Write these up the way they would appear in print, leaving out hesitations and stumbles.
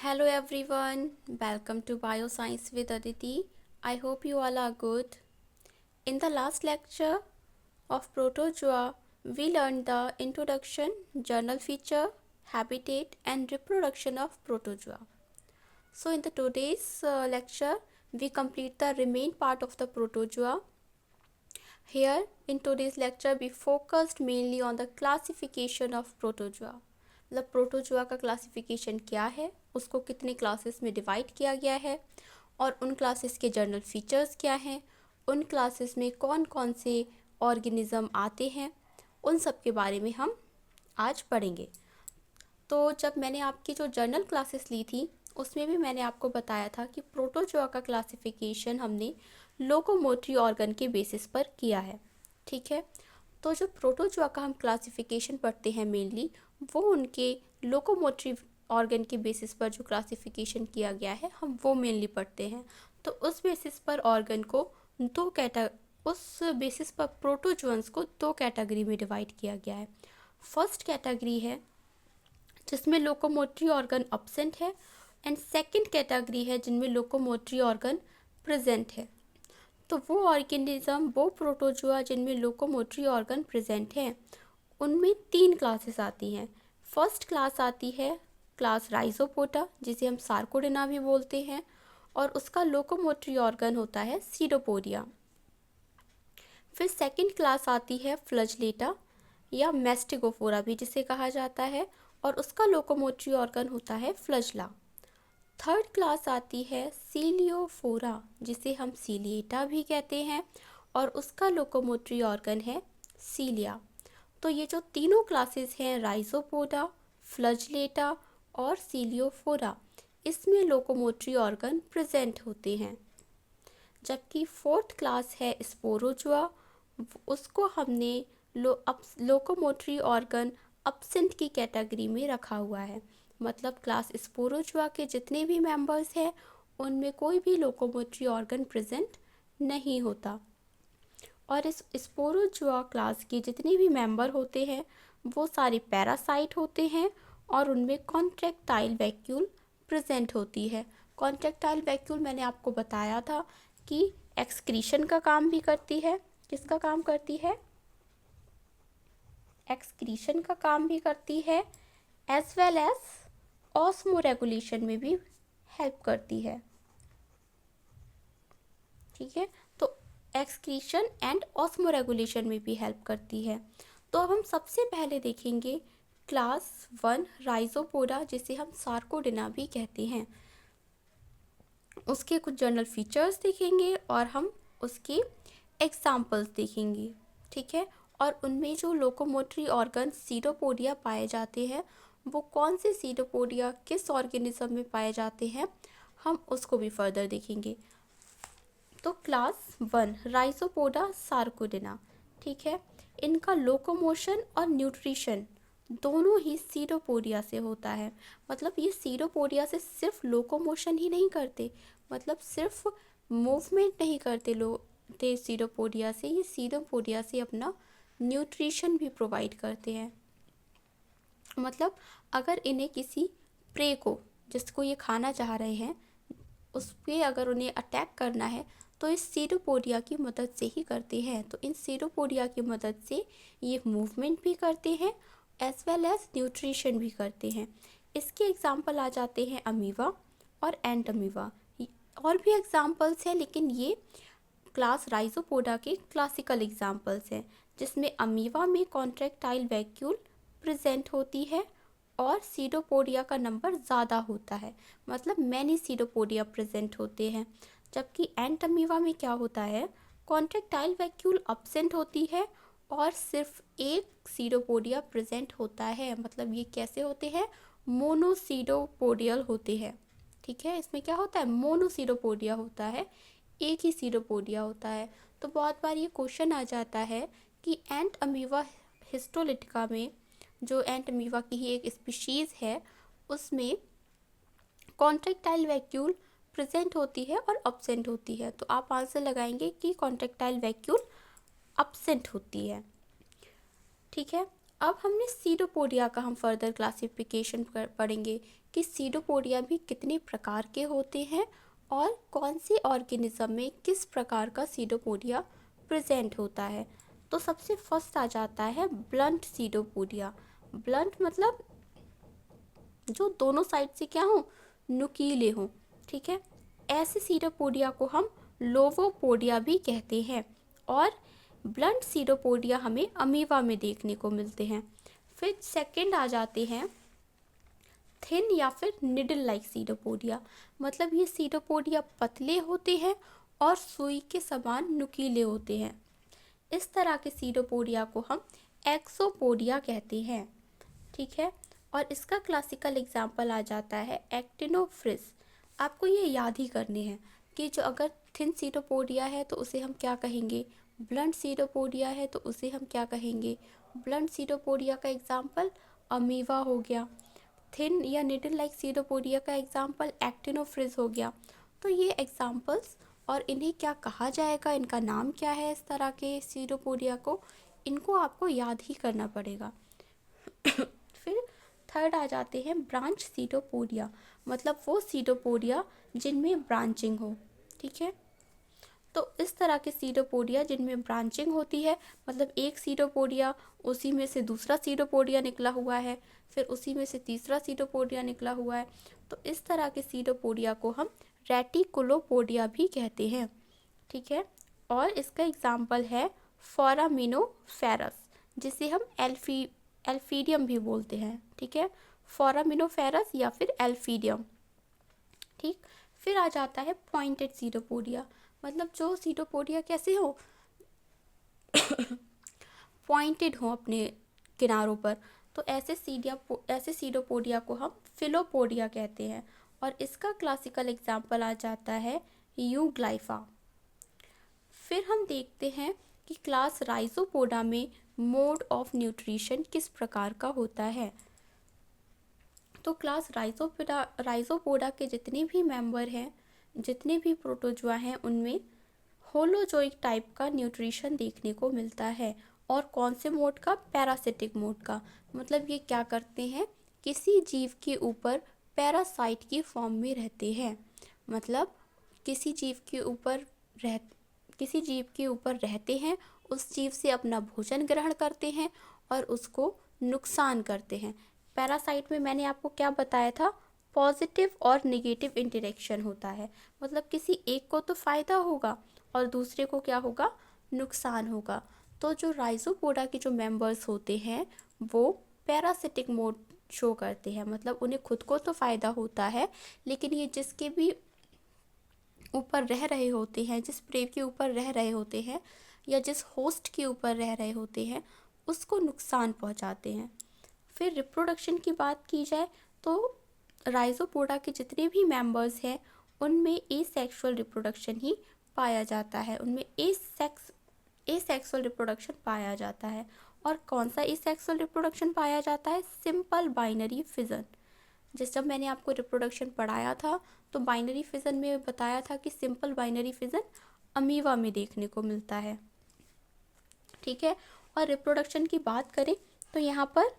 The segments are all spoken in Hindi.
Hello everyone, welcome to Bioscience with Aditi. I hope you all are good. In the last lecture of Protozoa, we learned the introduction, journal feature, habitat and reproduction of Protozoa. So in the today's lecture, we complete the remain part of the Protozoa. Here in today's lecture, we focused mainly on the classification of Protozoa. मतलब प्रोटोजोआ का क्लासिफिकेशन क्या है, उसको कितने क्लासेस में डिवाइड किया गया है और उन क्लासेस के जर्नल फीचर्स क्या हैं, उन क्लासेस में कौन कौन से ऑर्गेनिज़म आते हैं, उन सब के बारे में हम आज पढ़ेंगे। तो जब मैंने आपकी जो जर्नल क्लासेस ली थी उसमें भी मैंने आपको बताया था कि प्रोटोजोआ का क्लासिफिकेशन हमने लोकोमोटरी ऑर्गन के बेसिस पर किया है। ठीक है, तो जो प्रोटोजोआ का हम क्लासिफिकेशन पढ़ते हैं मेनली वो उनके लोकोमोटरी ऑर्गन के बेसिस पर जो क्लासिफिकेशन किया गया है हम वो मेनली पढ़ते हैं। तो उस बेसिस पर ऑर्गन को उस बेसिस पर प्रोटोजोअन्स को दो कैटेगरी में डिवाइड किया गया है। फर्स्ट कैटेगरी है जिसमें लोकोमोटरी ऑर्गन अब्सेंट है एंड सेकंड कैटेगरी है जिनमें लोकोमोटरी ऑर्गन प्रेजेंट है। तो वो ऑर्गेनिज्म, वो प्रोटोजोआ जिनमें लोकोमोटरी ऑर्गन प्रेजेंट है, उनमें तीन क्लासेस आती हैं। फर्स्ट क्लास आती है क्लास राइजोपोडा, जिसे हम सार्कोडेना भी बोलते हैं, और उसका लोकोमोटरी ऑर्गन होता है सीडोपोडिया। फिर सेकंड क्लास आती है फ्लजलेटा या मैस्टिगोफोरा भी जिसे कहा जाता है, और उसका लोकोमोटरी ऑर्गन होता है फ्लजला। थर्ड क्लास आती है सीलियोफोरा, जिसे हम सीलिएटा भी कहते हैं, और उसका लोकोमोटरी ऑर्गन है सीलिया। तो ये जो तीनों क्लासेस हैं राइजोपोडा, फ्लजलेटा और सीलियोफोरा, इसमें लोकोमोटरी ऑर्गन प्रेजेंट होते हैं। जबकि फोर्थ क्लास है स्पोरोजोआ, उसको हमने लोकोमोटरी ऑर्गन अब्सेंट की कैटेगरी में रखा हुआ है। मतलब क्लास स्पोरोजोआ के जितने भी मेंबर्स हैं उनमें कोई भी लोकोमोटरी ऑर्गन प्रेजेंट नहीं होता, और इस स्पोरोजोआ क्लास के जितने भी मेंबर होते हैं वो सारे पैरासाइट होते हैं और उनमें कॉन्ट्रैक्टाइल वैक्यूल प्रेजेंट होती है। कॉन्ट्रैक्टाइल वैक्यूल मैंने आपको बताया था कि एक्सक्रीशन का काम भी करती है। किसका काम करती है? एक्सक्रीशन का काम भी करती है, as well as osmoregulation में भी हेल्प करती है। ठीक है, तो एक्सक्रीशन एंड ऑस्मो रेगुलेशन में भी हेल्प करती है। तो अब हम सबसे पहले देखेंगे क्लास 1 राइजोपोडा, जिसे हम सार्कोडेना भी कहते हैं। उसके कुछ जर्नल फीचर्स देखेंगे और हम उसके एग्जाम्पल्स देखेंगे। ठीक है, और उनमें जो लोकोमोटरी ऑर्गन सीडोपोडिया पाए जाते हैं वो कौन से सीडोपोडिया किस ऑर्गेनिज्म में पाए जाते हैं, हम उसको भी फर्दर देखेंगे। तो क्लास 1 राइजोपोडा सार्कोडेना, ठीक है, इनका लोकोमोशन और न्यूट्रिशन दोनों ही सीडोपोडिया से होता है। मतलब ये सीडोपोडिया से सिर्फ लोकोमोशन ही नहीं करते, मतलब सिर्फ मूवमेंट नहीं करते सीडोपोडिया से, ये सीडोपोडिया से अपना न्यूट्रिशन भी प्रोवाइड करते हैं। मतलब अगर इन्हें किसी प्रे को, जिसको ये खाना चाह रहे हैं, उस पर अगर उन्हें अटैक करना है तो इस सीडोपोडिया की मदद से ही करते हैं। तो इन सीडोपोडिया की मदद से ये मूवमेंट भी करते हैं एज वेल एज न्यूट्रिशन भी करते हैं। इसके एग्जाम्पल आ जाते हैं अमीबा और एंट अमीबा। और भी एग्जाम्पल्स हैं लेकिन ये क्लास राइजोपोडा के क्लासिकल एग्जाम्पल्स हैं, जिसमें अमीबा में कॉन्ट्रैक्टाइल वैक्यूल प्रेजेंट होती है और सीडोपोडिया का नंबर ज़्यादा होता है, मतलब मैनी सीडोपोडिया प्रेजेंट होते हैं। जबकि एंट अमीबा में क्या होता है, कॉन्ट्रैक्टाइल वैक्यूल अब्सेंट होती है और सिर्फ एक सीडोपोडिया प्रेजेंट होता है। मतलब ये कैसे होते हैं, मोनोसीडोपोडियल होते हैं। ठीक है, इसमें क्या होता है, मोनोसीडोपोडिया होता है, एक ही सीडोपोडिया होता है। तो बहुत बार ये क्वेश्चन आ जाता है कि एंट अमीबा हिस्टोलिटिका में, जो एंट अमीबा की ही एक स्पीशीज़ है, उसमें कॉन्ट्रैक्टाइल वैक्यूल प्रेजेंट होती है और अब्सेंट होती है। तो आप आंसर लगाएंगे कि कॉन्ट्रैक्टाइल वैक्यूल अब्सेंट होती है। ठीक है, अब हमने सीडोपोडिया का हम फर्दर क्लासिफिकेशन पढ़ेंगे कि सीडोपोडिया भी कितने प्रकार के होते हैं और कौन से ऑर्गेनिज्म में किस प्रकार का सीडोपोडिया प्रेजेंट होता है। तो सबसे फर्स्ट आ जाता है ब्लंट सीडोपोडिया। ब्लंट मतलब जो दोनों साइड से क्या हो, नुकीले हो, ठीक है। ऐसे सीडोपोडिया को हम लोवोपोडिया भी कहते हैं और ब्लंट सीडोपोडिया हमें अमीबा में देखने को मिलते हैं। फिर सेकंड आ जाते हैं थिन या फिर निडल लाइक सीडोपोडिया, मतलब ये सीडोपोडिया पतले होते हैं और सुई के समान नुकीले होते हैं। इस तरह के सीडोपोडिया को हम एक्सोपोडिया कहते हैं, ठीक है। और इसका क्लासिकल एग्जाम्पल आ जाता है एक्टिनोफ्रिस। आपको ये याद ही करने हैं कि जो अगर थिन सीडोपोडिया है तो उसे हम क्या कहेंगे, ब्लंट सीडोपोडिया है तो उसे हम क्या कहेंगे। ब्लंट सीडोपोडिया का एग्जाम्पल अमीवा हो गया, थिन या निडल लाइक सीडोपोडिया का एग्जाम्पल एक्टिनोफ्रिस हो गया। तो ये एग्जाम्पल्स और इन्हें क्या कहा जाएगा, इनका नाम क्या है इस तरह के सीडोपोडिया को, इनको आपको याद ही करना पड़ेगा। फिर थर्ड आ जाते हैं ब्रांच सीडोपोडिया, मतलब वो सीडोपोडिया जिनमें ब्रांचिंग हो, ठीक है। तो इस तरह के सीडोपोडिया जिनमें ब्रांचिंग होती है, मतलब एक सीडोपोडिया, उसी में से दूसरा सीडोपोडिया निकला हुआ है, फिर उसी में से तीसरा सीडोपोडिया निकला हुआ है। तो इस तरह के सीडोपोडिया को हम रेटिकुलोपोडिया भी कहते हैं, ठीक है। और इसका एग्जाम्पल है फोरामिनोफेरस, जिसे हम एल्फीडियम भी बोलते हैं, ठीक है। फोरामिनोफेरस या फिर एल्फीडियम, ठीक। फिर आ जाता है पॉइंटेड सीडोपोडिया, मतलब जो सीडोपोडिया कैसे हो, पॉइंटेड हो अपने किनारों पर। तो ऐसे सीडोपोडिया को हम फिलोपोडिया कहते हैं। और इसका क्लासिकल एग्जाम्पल आ जाता है यूग्लाइफा। फिर हम देखते हैं कि क्लास राइजोपोडा में मोड ऑफ न्यूट्रिशन किस प्रकार का होता है। तो क्लास राइजोपोडा के जितने भी मेंबर हैं, जितने भी प्रोटोजुआ हैं, उनमें होलोजोइक टाइप का न्यूट्रिशन देखने को मिलता है। और कौन से मोड का, पैरासिटिक मोड का। मतलब ये क्या करते हैं, किसी जीव के ऊपर पैरासाइट की फॉर्म में रहते हैं, मतलब किसी जीव के ऊपर रहते हैं, उस जीव से अपना भोजन ग्रहण करते हैं और उसको नुकसान करते हैं। पैरासाइट में मैंने आपको क्या बताया था, पॉजिटिव और नेगेटिव इंटरेक्शन होता है, मतलब किसी एक को तो फ़ायदा होगा और दूसरे को क्या होगा, नुकसान होगा। तो जो राइजोपोडा के जो मेंबर्स होते हैं वो पैरासिटिक मोड शो करते हैं, मतलब उन्हें खुद को तो फ़ायदा होता है, लेकिन ये जिसके भी ऊपर रह रहे होते हैं, जिस प्रे के ऊपर रह रहे होते हैं या जिस होस्ट के ऊपर रह रहे होते हैं, उसको नुकसान पहुंचाते हैं। फिर रिप्रोडक्शन की बात की जाए तो राइजोपोडा के जितने भी मेंबर्स हैं उनमें एसेक्सुअल रिप्रोडक्शन ही पाया जाता है, उनमें एसेक्सुअल रिप्रोडक्शन पाया जाता है। और कौन सा एसेक्सुअल रिप्रोडक्शन पाया जाता है, सिंपल बाइनरी फिजन। जब मैंने आपको रिप्रोडक्शन पढ़ाया था तो बाइनरी फिजन में बताया था कि सिंपल बाइनरी फिजन अमीबा में देखने को मिलता है, ठीक है। और रिप्रोडक्शन की बात करें तो यहाँ पर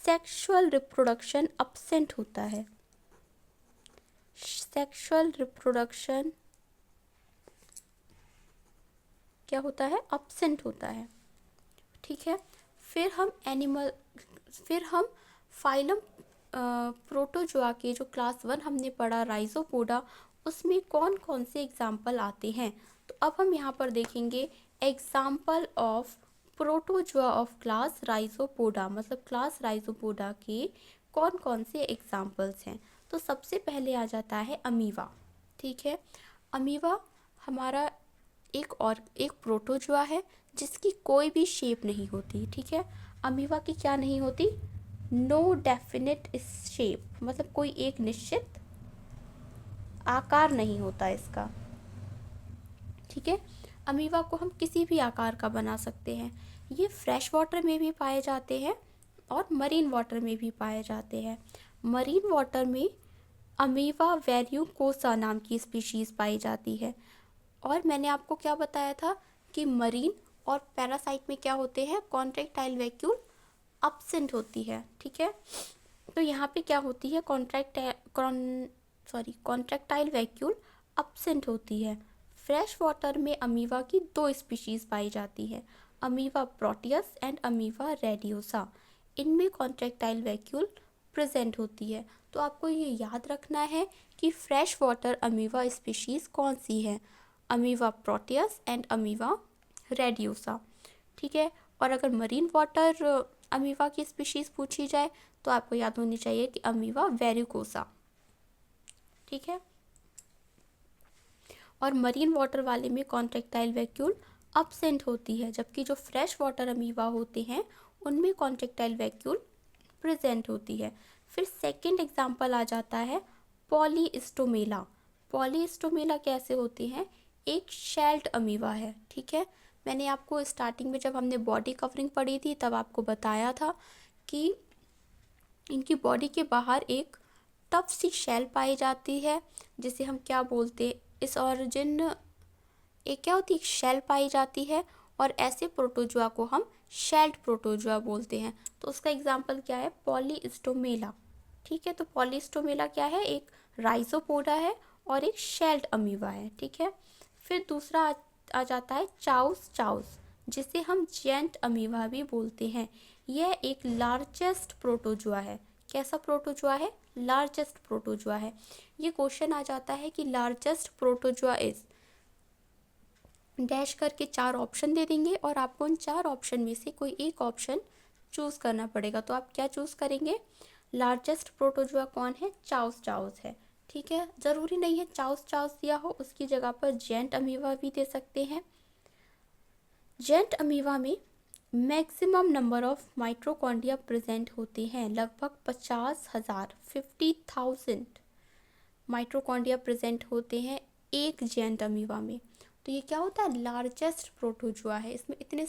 सेक्सुअल रिप्रोडक्शन अब्सेंट होता है, सेक्सुअल रिप्रोडक्शन क्या होता है, अब्सेंट होता है, ठीक है। फिर हम फाइलम प्रोटोजोआ के जो क्लास 1 हमने पढ़ा राइजोपोडा, उसमें कौन कौन से एग्जाम्पल आते हैं। तो अब हम यहाँ पर देखेंगे example of protozoa of class rhizopoda, मतलब क्लास राइजोपोडा के कौन कौन से एग्जाम्पल्स हैं। तो सबसे पहले आ जाता है अमीबा, ठीक है। अमीबा हमारा एक प्रोटोजोआ है जिसकी कोई भी शेप नहीं होती, ठीक है। अमीबा की क्या नहीं होती, नो डेफिनेट शेप, मतलब कोई एक निश्चित आकार नहीं होता इसका, ठीक है। अमीबा को हम किसी भी आकार का बना सकते हैं। ये फ्रेश वाटर में भी पाए जाते हैं और मरीन वाटर में भी पाए जाते हैं। मरीन वाटर में अमीबा वेरियोकोसा नाम की स्पीशीज़ पाई जाती है। और मैंने आपको क्या बताया था कि मरीन और पैरासाइट में क्या होते हैं, कॉन्ट्रैक्टाइल वैक्यूल अपसेंट होती है, ठीक है। तो यहाँ पे क्या होती है, कॉन्ट्रैक्टाइल वैक्यूल अपसेंट होती है। फ्रेश वाटर में अमीबा की दो स्पीशीज पाई जाती है, अमीबा प्रोटियस एंड अमीबा रेडियोसा। इनमें कॉन्ट्रैक्टाइल वैक्यूल प्रेजेंट होती है। तो आपको ये याद रखना है कि फ्रेश वाटर अमीबा स्पीशीज कौन सी है, अमीबा प्रोटियस एंड अमीबा रेडियोसा, ठीक है। और अगर मरीन वाटर अमीबा की स्पीशीज पूछी जाए तो आपको याद होनी चाहिए कि अमीबा वेरिकोसा, ठीक है। और मरीन वाटर वाले में कॉन्ट्रैक्टाइल वैक्यूल अपसेंट होती है, जबकि जो फ्रेश वाटर अमीबा होते हैं उनमें कॉन्ट्रैक्टाइल वैक्यूल प्रेजेंट होती है। फिर सेकंड एग्जांपल आ जाता है पॉलीस्टोमेला। पॉलीस्टोमेला कैसे होती हैं, एक शेल्ड अमीबा है, ठीक है। मैंने आपको स्टार्टिंग में जब हमने बॉडी कवरिंग पढ़ी थी तब आपको बताया था कि इनकी बॉडी के बाहर एक टफ सी शेल पाई जाती है जिसे हम क्या बोलते, इस ऑरिजिन एक क्या होती है, एक शेल पाई जाती है, और ऐसे प्रोटोजुआ को हम शेल्ड प्रोटोजुआ बोलते हैं। तो उसका एग्जाम्पल क्या है, पॉलीस्टोमेला, ठीक है। तो पॉलीस्टोमेला क्या है, एक राइजोपोडा है और एक शेल्ड अमीबा है, ठीक है। फिर दूसरा आ जाता है चाउस चाउस, जिसे हम जेंट अमीबा भी बोलते हैं। यह एक लार्जेस्ट प्रोटोजुआ है। कैसा प्रोटोजुआ है, लार्जेस्ट प्रोटोजुआ है। ये क्वेश्चन आ जाता है कि लार्जेस्ट प्रोटोजुआ इज डैश करके 4 ऑप्शन दे देंगे और आपको उन 4 ऑप्शन में से कोई एक ऑप्शन चूज़ करना पड़ेगा। तो आप क्या चूज़ करेंगे, लार्जेस्ट प्रोटोजुआ कौन है, चाउस चाउस है, ठीक है। ज़रूरी नहीं है चाउस चाउस दिया हो, उसकी जगह पर जेंट अमीबा भी दे सकते हैं। जेंट अमीबा में maximum number of mitochondria present होते हैं, लगभग 50,000 50,000 माइटोकॉन्ड्रिया प्रेजेंट होते हैं एक जेंट अमीबा में। तो ये क्या होता है, लार्जेस्ट प्रोटोजुआ है, इसमें इतने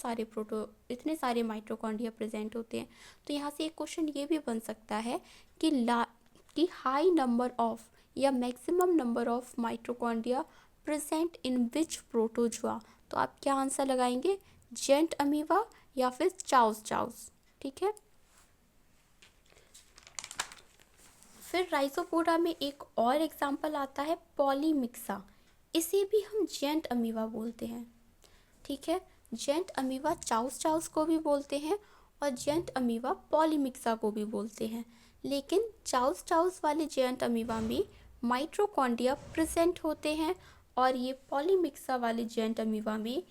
सारे माइटोकॉन्ड्रिया प्रेजेंट होते हैं। तो यहाँ से एक क्वेश्चन ये भी बन सकता है कि हाई नंबर ऑफ या maximum number of mitochondria present in which protozoa. तो आप क्या आंसर लगाएंगे, जेंट अमीबा या फिर चाउस चाउस, ठीक है। फिर राइजोपोडा में एक और एग्जाम्पल आता है पॉलीमिक्सा। इसे भी हम जेंट अमीबा बोलते हैं, ठीक है। जेंट अमीबा चाउस चाउस को भी बोलते हैं और जेंट अमीबा पॉलीमिक्सा को भी बोलते हैं। लेकिन चाउस चाउस वाले जेंट अमीबा में माइटोकॉन्ड्रिया प्रेजेंट होते हैं और ये पॉलीमिक्सा वाले जेंट अमीबा में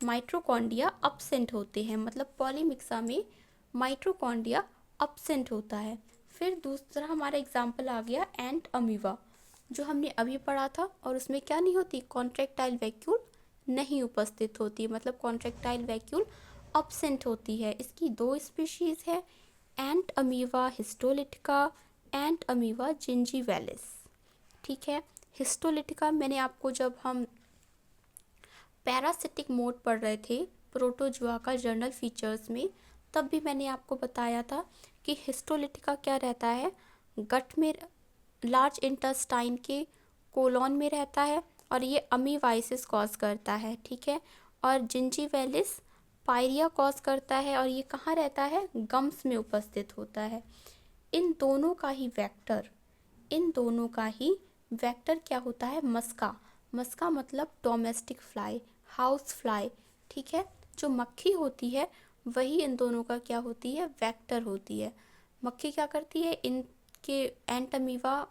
माइटोकॉन्ड्रिया अपसेंट होते हैं, मतलब पॉलीमिक्सा में माइटोकॉन्ड्रिया अपसेंट होता है। फिर दूसरा हमारा एग्जाम्पल आ गया एंट अमीबा, जो हमने अभी पढ़ा था, और उसमें क्या नहीं होती, कॉन्ट्रैक्टाइल वैक्यूल नहीं उपस्थित होती, मतलब कॉन्ट्रैक्टाइल वैक्यूल अपसेंट होती है। इसकी 2 स्पीशीज़ है, एंट अमीबा हिस्टोलिटिका, एंट अमीबा जिंजीवैलिस, ठीक है। हिस्टोलिटिका मैंने आपको जब हम पैरासिटिक मोड पढ़ रहे थे प्रोटोजुआ का जर्नल फीचर्स में, तब भी मैंने आपको बताया था कि हिस्टोलिटिका क्या रहता है, गट में लार्ज इंटेस्टाइन के कोलॉन में रहता है और ये अमीवाइसिस कॉज करता है, ठीक है। और जिंजीवैलिस पायरिया कॉज करता है और ये कहाँ रहता है, गम्स में उपस्थित होता है। इन दोनों का ही वेक्टर क्या होता है, मस्का। मस्का मतलब डोमेस्टिक फ्लाई, हाउस फ्लाई, ठीक है। जो मक्खी होती है वही इन दोनों का क्या होती है, वेक्टर होती है। मक्खी क्या करती है, इनके एंट अमीबा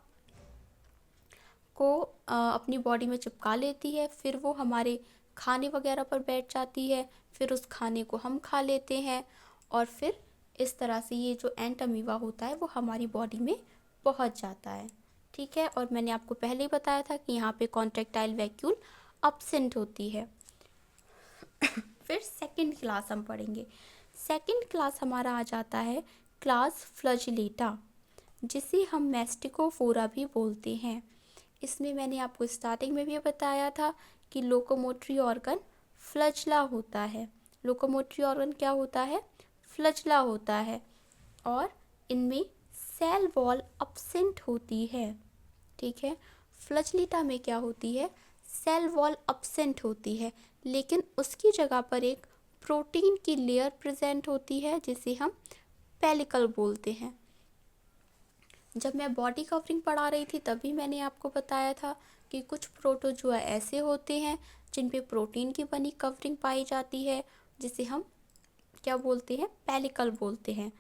को अपनी बॉडी में चिपका लेती है, फिर वो हमारे खाने वगैरह पर बैठ जाती है, फिर उस खाने को हम खा लेते हैं और फिर इस तरह से ये जो एंट अमीबा होता है वो हमारी बॉडी में पहुंच जाता है, ठीक है। और मैंने आपको पहले ही बताया था कि यहाँ पे कॉन्ट्रैक्टाइल वैक्यूल अपसेंट होती है। फिर सेकंड क्लास हम पढ़ेंगे। सेकंड क्लास हमारा आ जाता है क्लास फ्लैजिलेटा, जिसे हम मैस्टिकोफोरा भी बोलते हैं। इसमें मैंने आपको स्टार्टिंग में भी बताया था कि लोकोमोटरी ऑर्गन फ्लैजला होता है। लोकोमोटरी ऑर्गन क्या होता है, फ्लैजला होता है, और इनमें सेल वॉल अपसेंट होती है, ठीक है। फ्लैजिलेटा में क्या होती है, सेल वॉल अपसेंट होती है, लेकिन उसकी जगह पर एक प्रोटीन की लेयर प्रेजेंट होती है जिसे हम पेलिकल बोलते हैं। जब मैं बॉडी कवरिंग पढ़ा रही थी तभी मैंने आपको बताया था कि कुछ प्रोटोजोआ ऐसे होते हैं जिन पे प्रोटीन की बनी कवरिंग पाई जाती है, जिसे हम क्या बोलते हैं, पेलिकल बोलते हैं।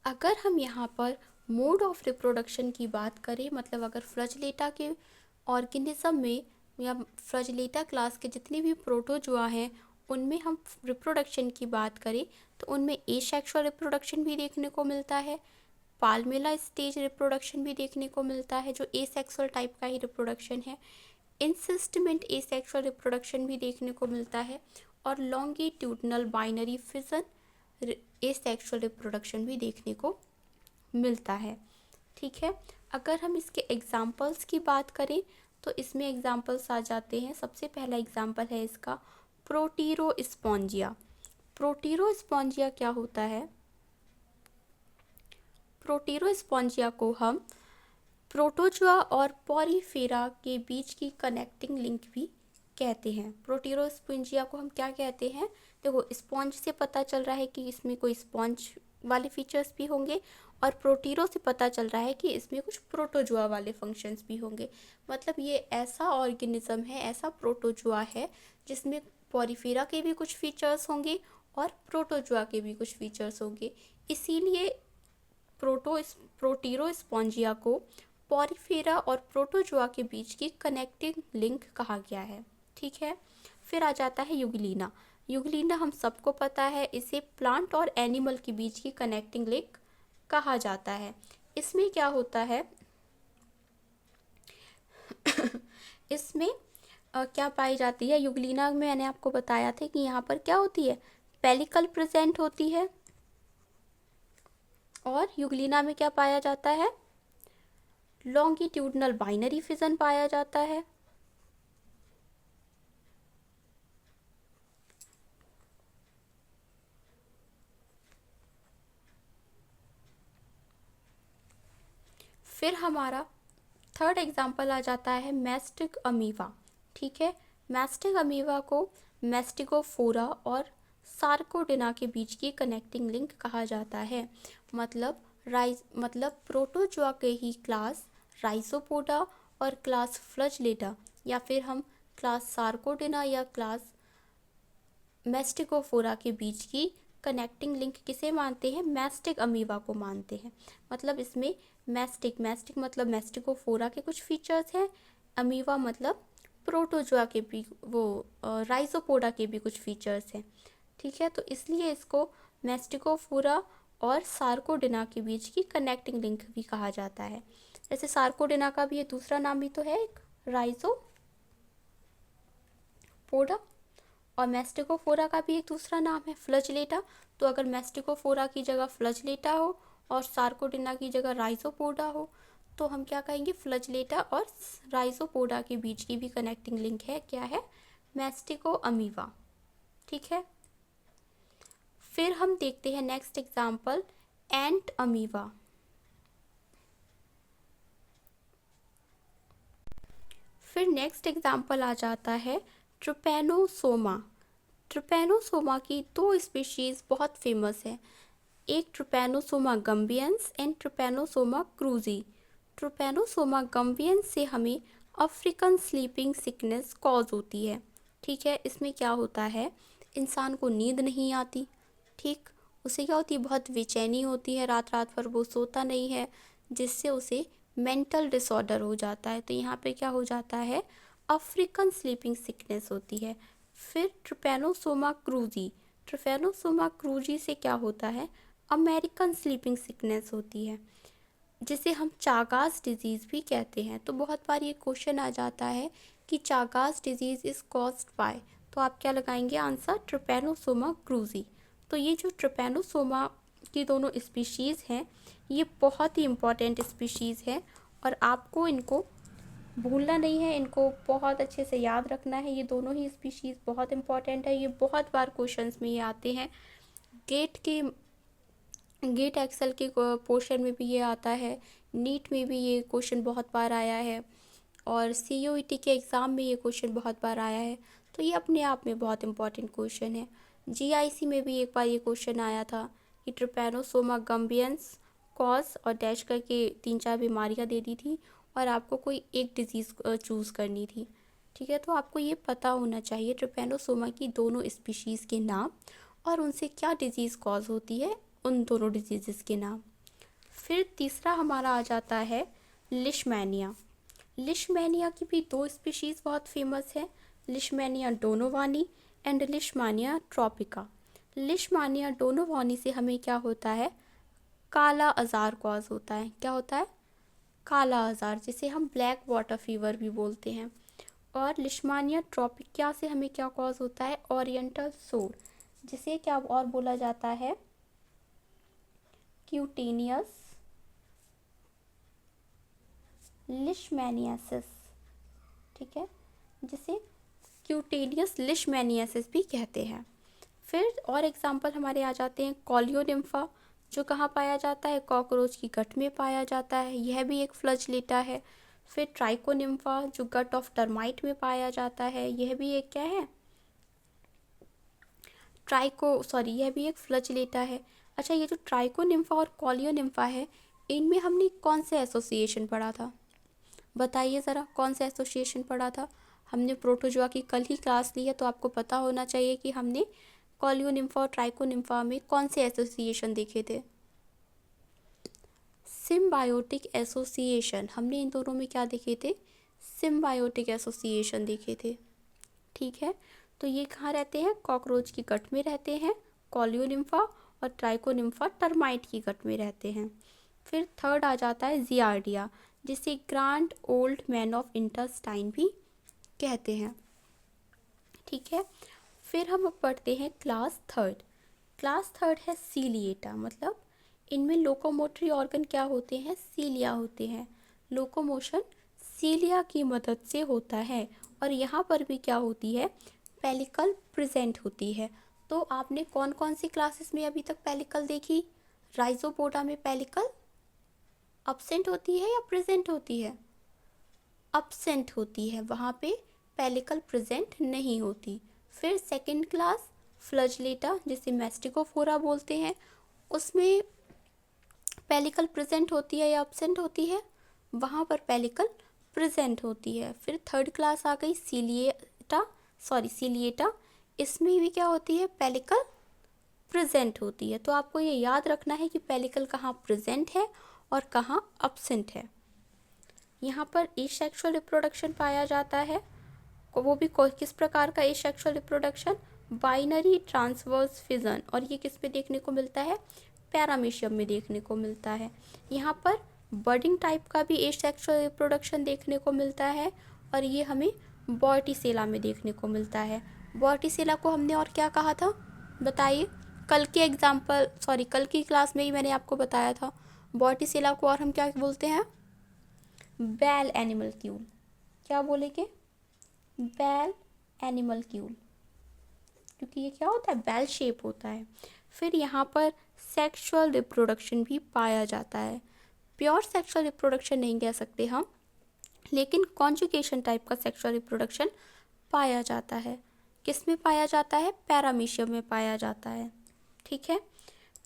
अगर हम यहाँ पर मोड ऑफ रिप्रोडक्शन की बात करें, मतलब अगर फ्लैजेलेटा के ऑर्गेनिज्म में या फ्लैजेलेटा क्लास के जितने भी प्रोटोजोआ हैं उनमें हम रिप्रोडक्शन की बात करें तो उनमें एसेक्सुअल रिप्रोडक्शन भी देखने को मिलता है, पाल्मेला स्टेज रिप्रोडक्शन भी देखने को मिलता है जो एसेक्सुअल टाइप का ही रिप्रोडक्शन है, इंसिस्टेंट एसेक्सुअल रिप्रोडक्शन भी देखने को मिलता है, और longitudinal binary fission asexual reproduction भी देखने को मिलता है। ठीक है, अगर हम इसके एग्जाम्पल्स की बात करें तो इसमें एग्जाम्पल्स आ जाते हैं। सबसे पहला एग्जाम्पल है इसका प्रोटीरोस्पॉन्जिया। प्रोटीरोस्पॉन्जिया क्या होता है? प्रोटीरोस्पॉन्जिया को हम प्रोटोजोआ और पॉरीफेरा के बीच की कनेक्टिंग लिंक भी कहते हैं। प्रोटीरोस्पॉन्जिया को हम क्या कहते हैं? देखो, स्पॉन्ज से पता चल रहा है कि इसमें कोई स्पॉन्ज वाले फीचर्स भी होंगे, और प्रोटीरो से पता चल रहा है कि इसमें कुछ प्रोटोजोआ वाले फंक्शंस भी होंगे। मतलब ये ऐसा ऑर्गेनिज्म है, ऐसा प्रोटोजोआ है जिसमें पॉरीफेरा के भी कुछ फीचर्स होंगे और प्रोटोजोआ के भी कुछ फीचर्स होंगे। इसीलिए प्रोटीरोस्पॉन्जिया को पॉरीफेरा और प्रोटोजोआ के बीच की कनेक्टिंग लिंक कहा गया है। ठीक है, फिर आ जाता है यूग्लिना। यूग्लिना हम सबको पता है, इसे प्लांट और एनिमल के बीच की कनेक्टिंग लिंक कहा जाता है। इसमें क्या होता है इसमें क्या पाई जाती है? यूग्लिना में मैंने आपको बताया था कि यहाँ पर क्या होती है, पेलिकल प्रेजेंट होती है, और यूग्लिना में क्या पाया जाता है, लॉन्गिट्यूडनल बाइनरी फिजन पाया जाता है। फिर हमारा थर्ड एग्जाम्पल आ जाता है मैस्टिक अमीवा। ठीक है, मैस्टिक अमीवा को मैस्टिकोफोरा और सार्कोडिना के बीच की कनेक्टिंग लिंक कहा जाता है। मतलब प्रोटोजोआ के ही क्लास राइजोपोडा और क्लास फ्लैजेलेटा, या फिर हम क्लास सार्कोडिना या क्लास मैस्टिकोफोरा के बीच की कनेक्टिंग लिंक किसे मानते हैं? मैस्टिक अमीवा को मानते हैं। मतलब इसमें मैस्टिक मतलब मैस्टिकोफोरा के कुछ फीचर्स हैं, अमीवा मतलब प्रोटोजोआ के भी, वो राइजोपोडा के भी कुछ फीचर्स हैं। ठीक है, तो इसलिए इसको मैस्टिकोफोरा और सार्कोडिना के बीच की कनेक्टिंग लिंक भी कहा जाता है। जैसे सार्कोडिना का भी ये दूसरा नाम भी तो है एक, राइजोपोडा, और मैस्टिकोफोरा का भी एक दूसरा नाम है फ्लैजेलेटा। तो अगर मैस्टिकोफोरा की जगह फ्लैजेलेटा हो और सार्कोडिना की जगह राइजोपोडा हो तो हम क्या कहेंगे, फ्लैजेलेटा और राइजोपोडा के बीच की भी कनेक्टिंग लिंक है, क्या है, मैस्टिको अमीवा। ठीक है, फिर हम देखते हैं नेक्स्ट एग्जाम्पल, एंट अमीवा। फिर नेक्स्ट एग्जाम्पल आ जाता है ट्रिपैनोसोमा। ट्रिपैनोसोमा की दो स्पीशीज़ बहुत फेमस है, एक trypanosoma gambiense and trypanosoma cruzi. Trypanosoma gambiense से हमें अफ्रीकन स्लीपिंग सिकनेस कॉज होती है। ठीक है, इसमें क्या होता है, इंसान को नींद नहीं आती। ठीक, उसे क्या होती है, बहुत बेचैनी होती है, रात रात भर वो सोता नहीं है, जिससे उसे मेंटल डिसऑर्डर हो जाता है। तो यहाँ पे क्या हो जाता है, अफ्रीकन स्लीपिंग सिकनेस होती है। फिर ट्रिपैनोसोमा क्रूजी से क्या होता है, अमेरिकन स्लीपिंग सिकनेस होती है, जिसे हम चागास डिजीज़ भी कहते हैं। तो बहुत बार ये क्वेश्चन आ जाता है कि Chagas disease is caused by, तो आप क्या लगाएंगे आंसर, ट्रिपैनोसोमा क्रूजी। तो ये जो ट्रिपैनोसोमा की दोनों स्पीशीज़ हैं ये बहुत ही इम्पॉर्टेंट स्पीशीज़ हैं, और आपको इनको भूलना नहीं है, इनको बहुत अच्छे से याद रखना है। ये दोनों ही स्पीशीज़ बहुत इंपॉर्टेंट है, ये बहुत बार क्वेश्चंस में ये आते हैं। गेट एक्सेल के पोर्शन में भी ये आता है, नीट में भी ये क्वेश्चन बहुत बार आया है, और CUET के एग्ज़ाम में ये क्वेश्चन बहुत बार आया है। तो ये अपने आप में बहुत इंपॉर्टेंट क्वेश्चन है। GIC में भी एक बार ये क्वेश्चन आया था, कि ट्रिपैनोसोमा गम्बियंस कॉज और डैश करके 3-4 बीमारियां दे दी थी और आपको कोई एक डिजीज़ चूज़ करनी थी। ठीक है, तो आपको ये पता होना चाहिए ट्रिपैनोसोमा की दोनों स्पीशीज़ के नाम और उनसे क्या डिजीज़ कॉज होती है, उन दोनों डिजीज़ के नाम। फिर तीसरा हमारा आ जाता है लिशमैनिया। लिशमैनिया की भी 2 स्पीशीज़ बहुत फेमस है, Leishmania donovani and Leishmania ट्रॉपिका। Leishmania donovani से हमें क्या होता है, काला अज़ार कॉज होता है। क्या होता है? काला अज़ार, जिसे हम ब्लैक वाटर फीवर भी बोलते हैं। और लिशमैनिया ट्रॉपिका से हमें क्या कॉज होता है, ओरिएंटल सोर, जिसे क्या और बोला जाता है, क्यूटेनियस लिशमैनियासिस। ठीक है, जिसे क्यूटेनियस लिशमैनियासिस भी कहते हैं। फिर और एग्जाम्पल हमारे आ जाते हैं कॉलियोनिम्फा, जो कहाँ पाया जाता है, कॉकरोच की गट में पाया जाता है, यह भी एक फ्लैजेलेटा है। फिर ट्राइकोनिम्फा, जो गट ऑफ टर्माइट में पाया जाता है, यह भी एक क्या है, यह भी एक फ्लैजेलेटा है। अच्छा, ये जो ट्राइकोनिम्फा और कॉलियोनिम्फा है, इनमें हमने कौन से एसोसिएशन पढ़ा था, बताइए ज़रा, कौन सा एसोसिएशन पढ़ा था? हमने प्रोटोजोआ की कल ही क्लास ली है, तो आपको पता होना चाहिए कि हमने कॉलियोनिम्फा और ट्राइकोनिम्फा में कौन से एसोसिएशन देखे थे। सिम्बायोटिक एसोसिएशन, हमने इन दोनों में क्या देखे थे, सिम्बायोटिक एसोसिएशन देखे थे। ठीक है, तो ये कहाँ रहते हैं, कॉकरोच की गट में रहते हैं कॉलियोनिम्फा, और ट्राइकोनिम्फा टर्माइट की गट में रहते हैं। फिर थर्ड आ जाता है जियार्डिया, जिसे grand old man of intestine भी कहते हैं। ठीक है, फिर हम अब पढ़ते हैं क्लास थर्ड। क्लास थर्ड है सीलिएटा, मतलब इनमें लोकोमोटरी ऑर्गन क्या होते हैं, सीलिया होते हैं। लोकोमोशन सीलिया की मदद से होता है, और यहाँ पर भी क्या होती है, पेलिकल प्रेजेंट होती है। तो आपने कौन कौन सी क्लासेस में अभी तक पेलिकल देखी? राइजोपोडा में पेलिकल अब्सेंट होती है या प्रेजेंट होती है? अब्सेंट होती है, वहाँ पे पेलिकल प्रेजेंट नहीं होती। फिर सेकंड क्लास फ्लैजेलेटा, जिसे मैस्टिकोफोरा बोलते हैं, उसमें पेलिकल प्रेजेंट होती है या अब्सेंट होती है? वहाँ पर पेलिकल प्रेजेंट होती है। फिर थर्ड क्लास आ गई सीलिएटा, इसमें भी क्या होती है, पेलिकल प्रेजेंट होती है। तो आपको ये याद रखना है कि पेलिकल कहाँ प्रेजेंट है और कहाँ अब्सेंट है। यहाँ पर एसेक्सुअल रिप्रोडक्शन पाया जाता है, वो भी किस प्रकार का asexual reproduction, binary transverse fission, और ये किस पे देखने को मिलता है, पैरामीशियम में देखने को मिलता है। यहाँ पर बर्डिंग टाइप का भी एसेक्सुअल रिप्रोडक्शन देखने को मिलता है, और ये हमें बॉर्टिसेला में देखने को मिलता है। बॉर्टिसेला को हमने और क्या कहा था, बताइए, कल की क्लास में ही मैंने आपको बताया था। बॉर्टिसेला को और हम क्या बोलते हैं, बेल एनिमल्क्यूल। क्या बोलेंगे, बेल एनिमल्क्यूल, क्योंकि ये क्या होता है, बेल शेप होता है। फिर यहाँ पर सेक्सुअल रिप्रोडक्शन भी पाया जाता है। प्योर सेक्सुअल रिप्रोडक्शन नहीं कह सकते हम, लेकिन कॉन्जुगेशन टाइप का सेक्सुअल रिप्रोडक्शन पाया जाता है। किस में पाया जाता है, पैरामीशियम में पाया जाता है। ठीक है,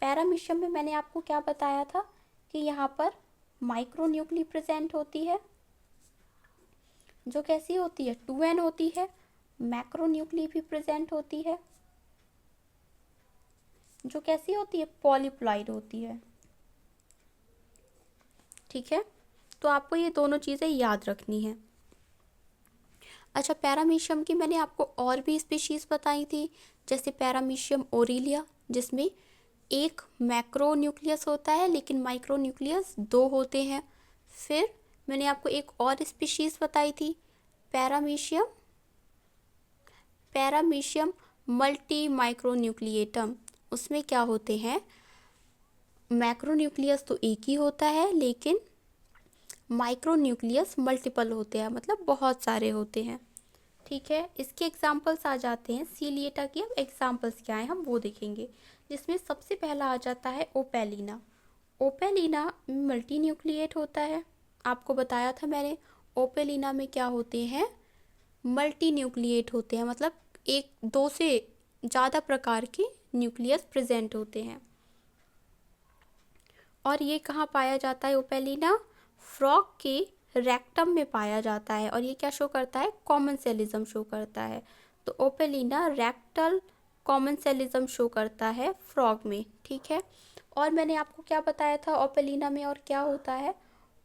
पैरामीशियम में मैंने आपको क्या बताया था कि यहाँ पर माइक्रोन्यूक्ली प्रेजेंट होती है, जो कैसी होती है, 2n होती है। मैक्रोन्यूक्ली भी प्रेजेंट होती है, जो कैसी होती है, पॉलीप्लॉइड होती है। ठीक है, तो आपको ये दोनों चीज़ें याद रखनी है। अच्छा, पैरामीशियम की मैंने आपको और भी स्पीशीज़ बताई थी, जैसे पैरामीशियम ओरिलिया, जिसमें एक मैक्रोन्यूक्लियस होता है लेकिन माइक्रोन्यूक्लियस 2 होते हैं। फिर मैंने आपको एक और स्पीशीज़ बताई थी, पैरामीशियम मल्टी माइक्रोन्यूक्लिएटम, उसमें क्या होते हैं, मैक्रोन्यूक्लियस तो एक ही होता है लेकिन माइक्रोन्यूक्लियस मल्टीपल होते हैं, मतलब बहुत सारे होते हैं। ठीक है, इसके एग्जाम्पल्स आ जाते हैं सीलिएटा की। अब एग्जाम्पल्स क्या हैं हम वो देखेंगे, जिसमें सबसे पहला आ जाता है ओपेलिना। ओपेलिना मल्टी न्यूक्लिएट होता है, आपको बताया था मैंने। ओपेलिना में क्या होते हैं, मल्टी न्यूक्लिएट होते हैं, मतलब 1-2 से ज़्यादा प्रकार के न्यूक्लियस प्रेजेंट होते हैं। और ये कहाँ पाया जाता है ओपेलिना? फ्रॉग के रेक्टम में पाया जाता है। और ये क्या शो करता है? कॉमन सेलिज्म शो करता है। तो ओपेलिना रेक्टल कॉमन सेलिज्म शो करता है फ्रॉग में, ठीक है। और मैंने आपको क्या बताया था ओपेलिना में और क्या होता है?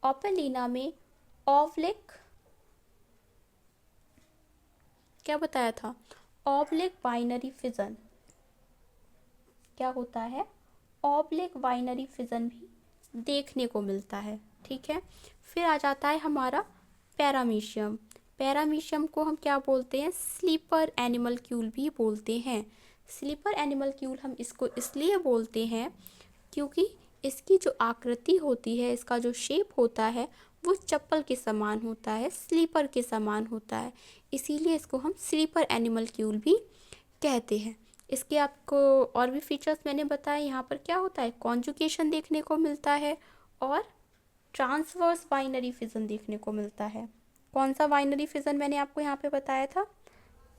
ओपेलिना में ऑब्लिक, क्या बताया था? Oblique binary fission. क्या होता है? ऑब्लिक बाइनरी फिजन भी देखने को मिलता है, ठीक है। फिर आ जाता है हमारा पैरामीशियम। पैरामीशियम को हम क्या बोलते हैं? स्लीपर एनिमलक्यूल भी बोलते हैं। स्लीपर एनिमलक्यूल हम इसको इसलिए बोलते हैं क्योंकि इसकी जो आकृति होती है, इसका जो शेप होता है वो चप्पल के समान होता है, स्लीपर के समान होता है, इसीलिए इसको हम स्लीपर एनिमलक्यूल भी कहते हैं। इसके आपको और भी फीचर्स मैंने बताए। यहाँ पर क्या होता है? कॉन्जुगेशन देखने को मिलता है और ट्रांसवर्स बाइनरी फिजन देखने को मिलता है। कौन सा बाइनरी फिजन मैंने आपको यहाँ पे बताया था?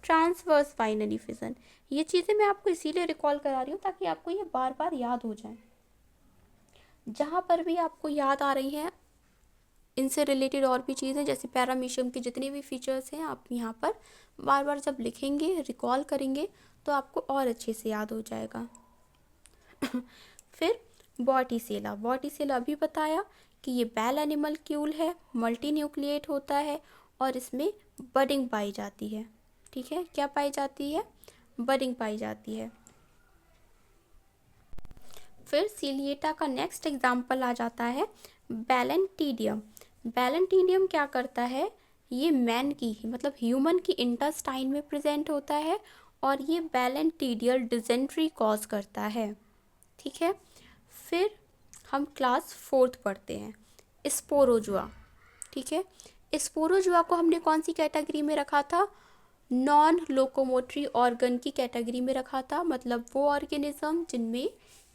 Transverse binary fission. ये चीज़ें मैं आपको इसीलिए रिकॉल करा रही हूँ ताकि आपको ये बार बार याद हो जाए। जहाँ पर भी आपको याद आ रही हैं इनसे रिलेटेड और भी चीज़ें, जैसे पैरामीशियम के जितने भी फीचर्स हैं, आप यहाँ पर बार बार जब लिखेंगे, रिकॉल करेंगे, तो आपको और अच्छे से याद हो जाएगा। फिर बॉटीसेला। बॉटीसेला अभी बताया कि ये बेल एनिमलक्यूल है, मल्टी न्यूक्लिएट होता है और इसमें बडिंग पाई जाती है, ठीक है। क्या पाई जाती है? बडिंग पाई जाती है। फिर सीलिएटा का नेक्स्ट एग्जाम्पल आ जाता है बैलेंटीडियम। बैलेंटीडियम क्या करता है? ये मैन की मतलब ह्यूमन की इंटेस्टाइन में प्रेजेंट होता है और ये बैलेंटीडियल डिजेंट्री कॉज करता है, ठीक है। फिर हम क्लास 4th पढ़ते हैं, स्पोरोजुआ, ठीक है। स्पोरोजुआ को हमने कौन सी कैटेगरी में रखा था? नॉन लोकोमोटरी ऑर्गन की कैटेगरी में रखा था। मतलब वो ऑर्गेनिज्म जिनमें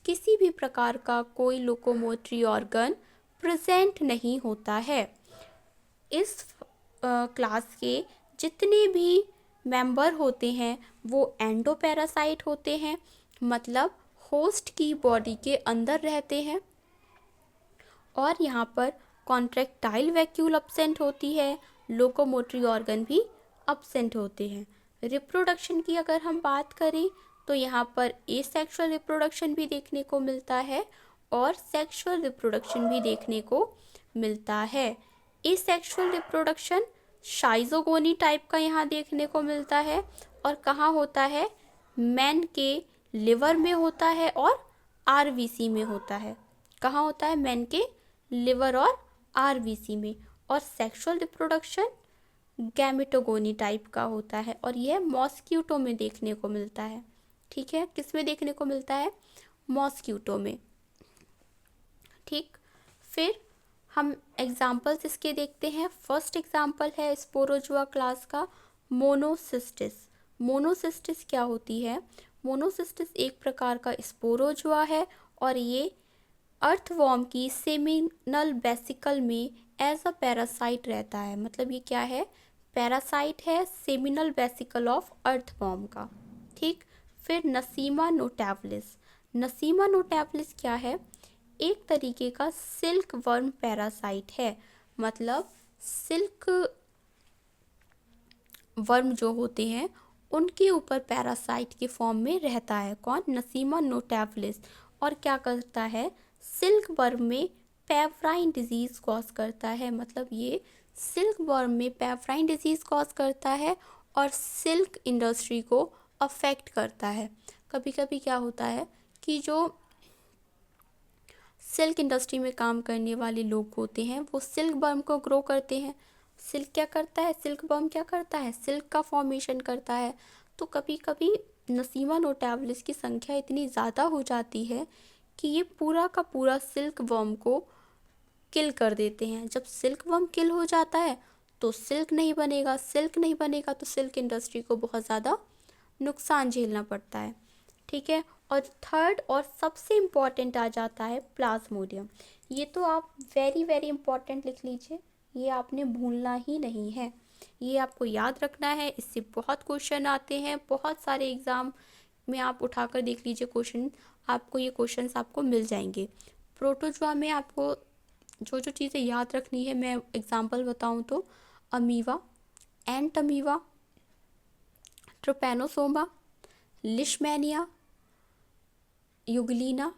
किसी भी प्रकार का कोई लोकोमोटरी ऑर्गन प्रेजेंट नहीं होता है। इस क्लास के जितने भी मेंबर होते हैं वो एंडोपैरासाइट होते हैं, मतलब होस्ट की बॉडी के अंदर रहते हैं। और यहाँ पर कॉन्ट्रैक्टाइल वैक्यूल अब्सेंट होती है, लोकोमोटरी ऑर्गन भी अब्सेंट होते हैं। रिप्रोडक्शन की अगर हम बात करें तो यहाँ पर एसेक्सुअल रिप्रोडक्शन भी देखने को मिलता है और सेक्सुअल रिप्रोडक्शन भी देखने को मिलता है। एसेक्सुअल रिप्रोडक्शन शाइजोगोनी टाइप का यहाँ देखने को मिलता है और कहाँ होता है? मैन के लिवर में होता है और आरबीसी में होता है। कहाँ होता है? मैन के लिवर और आरबीसी में। और सेक्सुअल रिप्रोडक्शन गैमेटोगोनी टाइप का होता है और यह मॉस्क्यूटो में देखने को मिलता है, ठीक है। किस में देखने को मिलता है? मॉस्क्यूटो में, ठीक। फिर हम एग्जाम्पल्स इसके देखते हैं। फर्स्ट एग्जाम्पल है स्पोरोजुआ क्लास का मोनोसिस्टिस। मोनोसिस्टिस क्या होती है? मोनोसिस्टिस एक प्रकार का स्पोरोजुआ है और ये अर्थवॉर्म की सेमिनल वेसिकल में एज अ पैरासाइट रहता है। मतलब ये क्या है? पैरासाइट है सेमिनल वेसिकल ऑफ अर्थवॉर्म का, ठीक। फिर नसीमा नोटैवलिस। नसीमा नोटैवलिस क्या है? एक तरीके का सिल्क वर्म पैरासाइट है। मतलब सिल्क वर्म जो होते हैं उनके ऊपर पैरासाइट के फॉर्म में रहता है। कौन? नसीमा नोटैवलिस। और क्या करता है? सिल्क वर्म में पेवराइन डिजीज कॉज करता है। मतलब ये सिल्क वर्म में पेवराइन डिजीज कॉज करता है और सिल्क इंडस्ट्री को अफेक्ट करता है। कभी कभी क्या होता है कि जो सिल्क इंडस्ट्री में काम करने वाले लोग होते हैं वो सिल्क वर्म को ग्रो करते हैं। सिल्क क्या करता है? सिल्क वर्म क्या करता है? सिल्क का फॉर्मेशन करता है। तो कभी कभी नसीमा नोटैवलिस की संख्या इतनी ज़्यादा हो जाती है कि ये पूरा का पूरा सिल्क वर्म को किल कर देते हैं। जब सिल्क वर्म किल हो जाता है तो सिल्क नहीं बनेगा, सिल्क नहीं बनेगा तो सिल्क इंडस्ट्री को बहुत ज़्यादा नुकसान झेलना पड़ता है, ठीक है। और थर्ड और सबसे इम्पॉर्टेंट आ जाता है प्लाज्मोडियम। ये तो आप वेरी वेरी इम्पॉर्टेंट लिख लीजिए, ये आपने भूलना ही नहीं है, ये आपको याद रखना है। इससे बहुत क्वेश्चन आते हैं, बहुत सारे एग्ज़ाम में आप उठाकर देख लीजिए क्वेश्चन, आपको ये क्वेश्चंस आपको मिल जाएंगे। प्रोटोजोआ में आपको जो जो चीज़ें याद रखनी है, मैं एग्जांपल बताऊं तो अमीवा, एंट अमीवा, ट्रोपैनोसोमा, लिशमैनिया, यूग्लिना,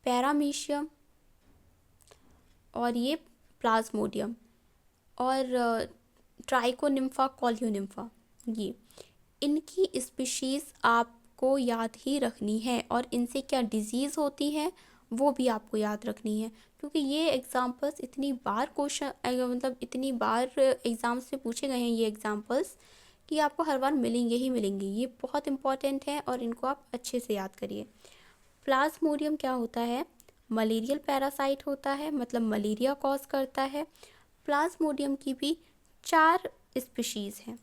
पैरामीशियम और ये प्लाज्मोडियम और ट्राइकोनिम्फा, कॉलियोनिम्फा। ये इनकी स्पीशीज़ आपको याद ही रखनी है और इनसे क्या डिजीज़ होती है वो भी आपको याद रखनी है, क्योंकि ये एग्जांपल्स इतनी बार क्वेश्चन मतलब इतनी बार एग्ज़ाम्स में पूछे गए हैं ये एग्जांपल्स कि आपको हर बार मिलेंगे ही मिलेंगे। ये बहुत इंपॉर्टेंट है और इनको आप अच्छे से याद करिए। प्लाज्मोडियम क्या होता है? मलेरियल पैरासाइट होता है, मतलब मलेरिया कॉज करता है। प्लाज्मोडियम की भी 4 स्पीशीज़ हैं।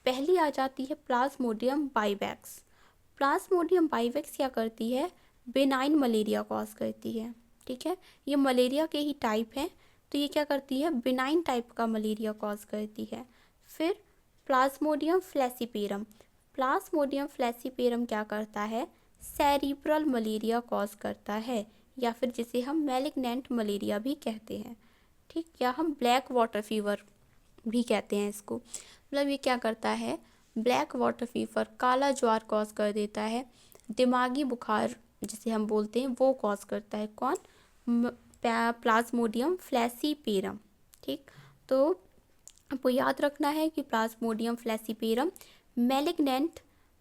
पहली आ जाती है प्लाज्मोडियम बाइवैक्स। प्लाज्मोडियम बाइवैक्स क्या करती है? बेनाइन मलेरिया कॉज करती है। ठीक है, ये मलेरिया के ही टाइप हैं, तो ये क्या करती है? बेनाइन टाइप का मलेरिया कॉज करती है। फिर प्लाज्मोडियम फ्लैसीपेरम। प्लाज्मोडियम फ्लैसीपेरम क्या करता है? सेरिब्रल मलेरिया कॉज करता है, या फिर जिसे हम मैलिग्नेंट मलेरिया भी कहते हैं। ठीक, या हम ब्लैक वाटर फीवर भी कहते हैं इसको। मतलब ये क्या करता है? ब्लैक वाटर फीवर, काला ज्वार कॉज कर देता है। दिमागी बुखार जिसे हम बोलते हैं वो कॉज करता है कौन? Plasmodium falciparum. ठीक, तो आपको याद रखना है कि प्लाज्मोडियम फ्लैसीपेरम मैलिग्नेंट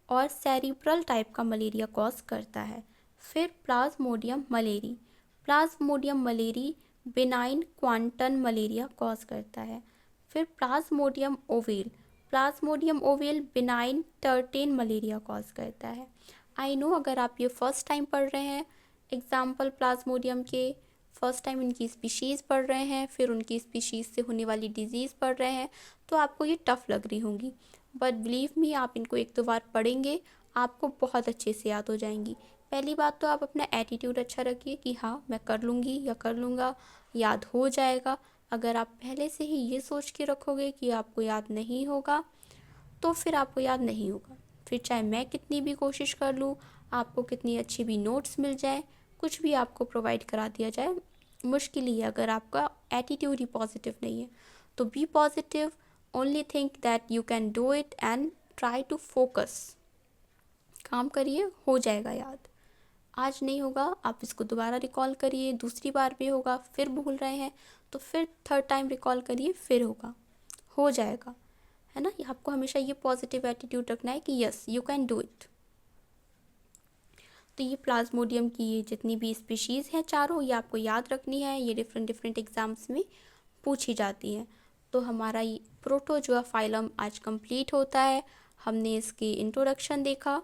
और सेरिब्रल टाइप का मलेरिया कॉज करता है। फिर plasmodium malariae. Plasmodium malariae benign quartan malaria cause करता है। फिर plasmodium ovale. Plasmodium ovale benign tertian malaria cause करता है। आई नो अगर आप ये फर्स्ट टाइम पढ़ रहे हैं एग्जाम्पल प्लाज्मोडियम के, फर्स्ट टाइम इनकी स्पीशीज़ पढ़ रहे हैं, फिर उनकी स्पीशीज़ से होने वाली डिजीज़ पढ़ रहे हैं, तो आपको ये टफ़ लग रही होंगी, बट बिलीव मी आप इनको 1-2 बार पढ़ेंगे आपको बहुत अच्छे से याद हो जाएंगी। पहली बात तो आप अपना एटीट्यूड अच्छा रखिए कि हाँ मैं कर लूँगी या कर लूँगा, याद हो जाएगा। अगर आप पहले से ही ये सोच के रखोगे कि आपको याद नहीं होगा तो फिर आपको याद नहीं होगा। फिर चाहे मैं कितनी भी कोशिश कर लूँ, आपको कितनी अच्छी भी नोट्स मिल जाए, कुछ भी आपको प्रोवाइड करा दिया जाए, मुश्किल ही है अगर आपका एटीट्यूड ही पॉजिटिव नहीं है। तो be positive, only think that you can do it and try to focus. काम करिए, हो जाएगा याद। आज नहीं होगा आप इसको दोबारा रिकॉल करिए, दूसरी बार भी होगा, फिर भूल रहे हैं तो फिर थर्ड टाइम रिकॉल करिए, फिर होगा, हो जाएगा, है ना। आपको हमेशा ये पॉजिटिव एटीट्यूड रखना है कि yes you can do it. तो ये प्लाज्मोडियम की ये जितनी भी स्पीशीज़ हैं चारों, ये आपको याद रखनी है, ये डिफरेंट डिफरेंट एग्जाम्स में पूछी जाती हैं। तो हमारा ये प्रोटोजोआ फाइलम आज कंप्लीट होता है। हमने इसकी इंट्रोडक्शन देखा,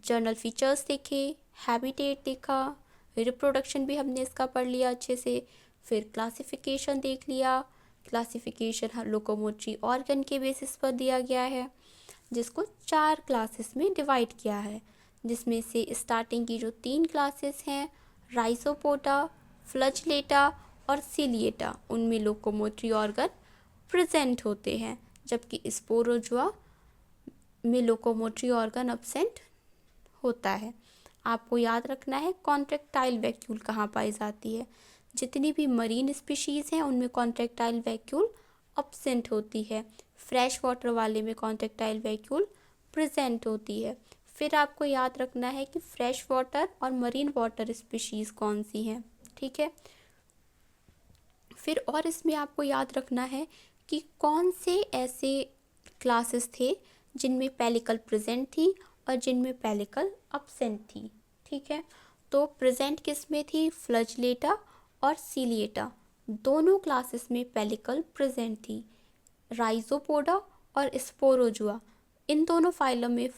जर्नल फीचर्स देखे, हैबिटेट देखा, रिप्रोडक्शन भी हमने इसका पढ़ लिया अच्छे से, फिर क्लासिफिकेशन देख लिया। क्लासिफिकेशन लोकोमोटरी ऑर्गन के बेसिस पर दिया गया है, जिसको 4 क्लासेस में डिवाइड किया है, जिसमें से स्टार्टिंग की जो 3 क्लासेस हैं राइजोपोडा, फ्लजलेटा और सिलिएटा, उनमें लोकोमोटरी ऑर्गन प्रेजेंट होते हैं, जबकि स्पोरोजोआ में लोकोमोटरी ऑर्गन एब्सेंट होता है। आपको याद रखना है कॉन्ट्रैक्टाइल वैक्यूल कहाँ पाई जाती है। जितनी भी मरीन स्पीशीज़ हैं उनमें कॉन्ट्रैक्टाइल वैक्यूल एब्सेंट होती है, फ्रेश वाटर वाले में कॉन्ट्रैक्टाइल वैक्यूल प्रेजेंट होती है। फिर आपको याद रखना है कि फ्रेश वाटर और मरीन वाटर स्पीशीज़ कौन सी हैं, ठीक है। फिर और इसमें आपको याद रखना है कि कौन से ऐसे क्लासेस थे जिनमें पेलिकल प्रेजेंट थी और जिनमें पेलिकल एब्सेंट थी, ठीक है। तो प्रेजेंट किस में थी? फ्लजलेटा और सिलिएटा, दोनों क्लासेस में पेलिकल प्रेजेंट थी। राइजोपोडा और स्पोरोजुआ, इन दोनों फाइलम में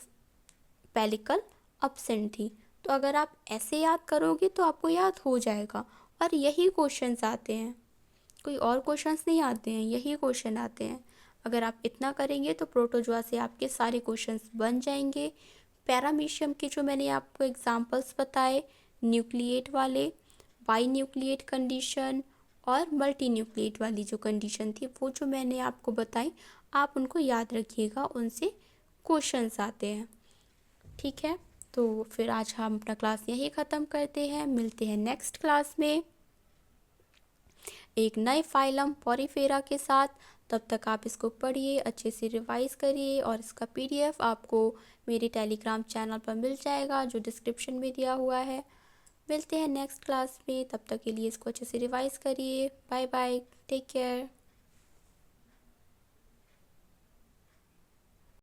पेलिकल एब्सेंट थी। तो अगर आप ऐसे याद करोगे तो आपको याद हो जाएगा, और यही क्वेश्चंस आते हैं, कोई और क्वेश्चंस नहीं आते हैं, यही क्वेश्चन आते हैं। अगर आप इतना करेंगे तो प्रोटोजोआ से आपके सारे क्वेश्चंस बन जाएंगे। पैरामीशियम के जो मैंने आपको एग्जांपल्स बताए, न्यूक्लिएट वाले, बाई न्यूक्लिएट कंडीशन और मल्टी न्यूक्लिएट वाली जो कंडीशन थी, वो जो मैंने आपको बताई, आप उनको याद रखिएगा, उनसे क्वेश्चंस आते हैं, ठीक है। तो फिर आज हम अपना क्लास यहीं ख़त्म करते हैं, मिलते हैं नेक्स्ट क्लास में एक नए फाइलम पॉरीफेरा के साथ। तब तक आप इसको पढ़िए, अच्छे से रिवाइज करिए और इसका पीडीएफ आपको मेरे टेलीग्राम चैनल पर मिल जाएगा जो डिस्क्रिप्शन में दिया हुआ है। मिलते हैं नेक्स्ट क्लास में, तब तक के लिए इसको अच्छे से रिवाइज करिए। Bye bye, take care.